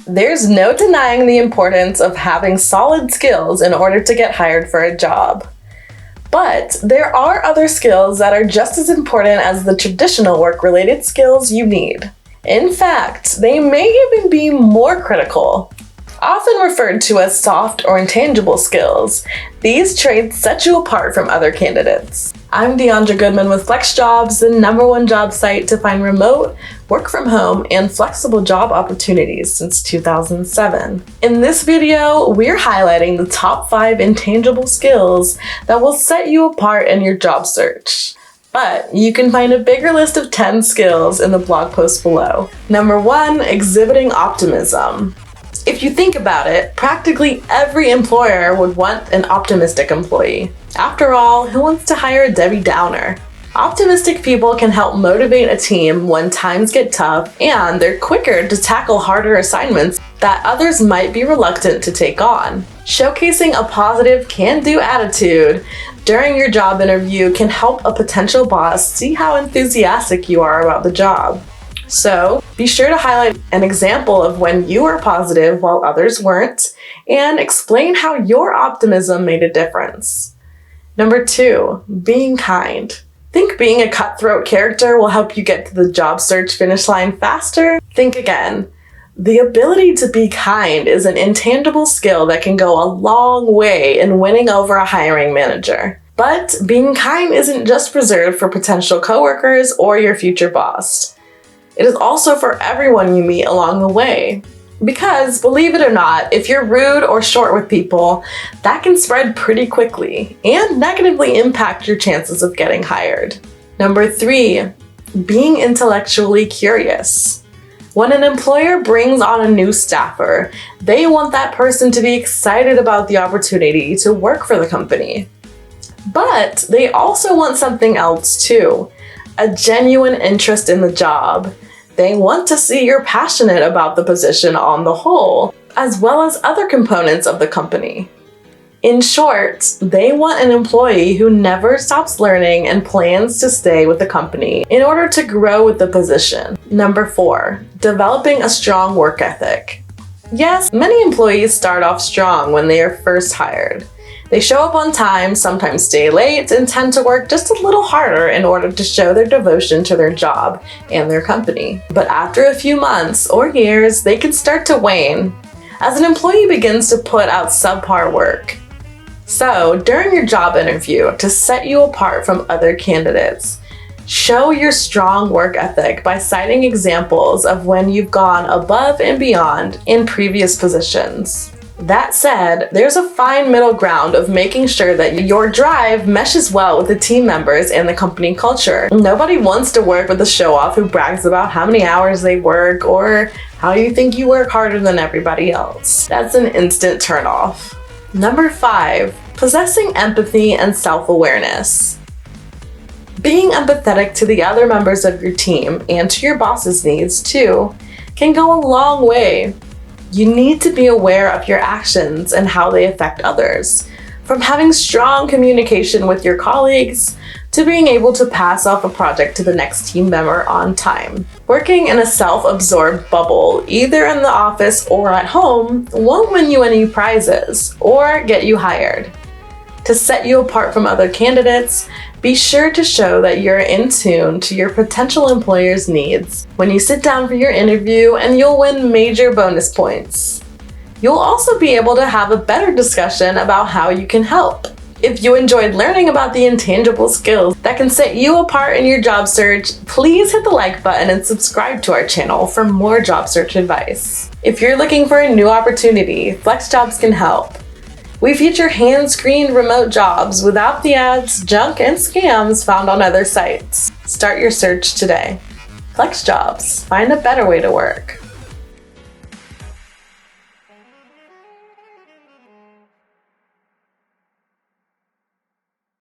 There's no denying the importance of having solid skills in order to get hired for a job. But there are other skills that are just as important as the traditional work-related skills you need. In fact, they may even be more critical. Often referred to as soft or intangible skills, these traits set you apart from other candidates. I'm Deandra Goodman with FlexJobs, the #1 job site to find remote, work from home, and flexible job opportunities since 2007. In this video, we're highlighting the top 5 intangible skills that will set you apart in your job search. But you can find a bigger list of 10 skills in the blog post below. Number 1, exhibiting optimism. If you think about it, practically every employer would want an optimistic employee. After all, who wants to hire a Debbie Downer? Optimistic people can help motivate a team when times get tough, and they're quicker to tackle harder assignments that others might be reluctant to take on. Showcasing a positive can-do attitude during your job interview can help a potential boss see how enthusiastic you are about the job. So be sure to highlight an example of when you were positive while others weren't, and explain how your optimism made a difference. Number 2, being kind. Think being a cutthroat character will help you get to the job search finish line faster? Think again. The ability to be kind is an intangible skill that can go a long way in winning over a hiring manager. But being kind isn't just reserved for potential coworkers or your future boss. It is also for everyone you meet along the way. Because, believe it or not, if you're rude or short with people, that can spread pretty quickly and negatively impact your chances of getting hired. Number 3, being intellectually curious. When an employer brings on a new staffer, they want that person to be excited about the opportunity to work for the company. But they also want something else too, a genuine interest in the job. They want to see you're passionate about the position on the whole, as well as other components of the company. In short, they want an employee who never stops learning and plans to stay with the company in order to grow with the position. Number 4, developing a strong work ethic. Yes, many employees start off strong when they are first hired. They show up on time, sometimes stay late, and tend to work just a little harder in order to show their devotion to their job and their company. But after a few months or years, they can start to wane as an employee begins to put out subpar work. So, during your job interview, to set you apart from other candidates, show your strong work ethic by citing examples of when you've gone above and beyond in previous positions. That said, there's a fine middle ground of making sure that your drive meshes well with the team members and the company culture. Nobody wants to work with a show-off who brags about how many hours they work or how you think you work harder than everybody else. That's an instant turn-off. Number 5, possessing empathy and self-awareness. Being empathetic to the other members of your team and to your boss's needs too can go a long way. You need to be aware of your actions and how they affect others, from having strong communication with your colleagues to being able to pass off a project to the next team member on time. Working in a self-absorbed bubble, either in the office or at home, won't win you any prizes or get you hired. To set you apart from other candidates, be sure to show that you're in tune to your potential employer's needs when you sit down for your interview, and you'll win major bonus points. You'll also be able to have a better discussion about how you can help. If you enjoyed learning about the intangible skills that can set you apart in your job search, please hit the like button and subscribe to our channel for more job search advice. If you're looking for a new opportunity, FlexJobs can help. We feature hand-screened remote jobs without the ads, junk, and scams found on other sites. Start your search today. FlexJobs. Find a better way to work.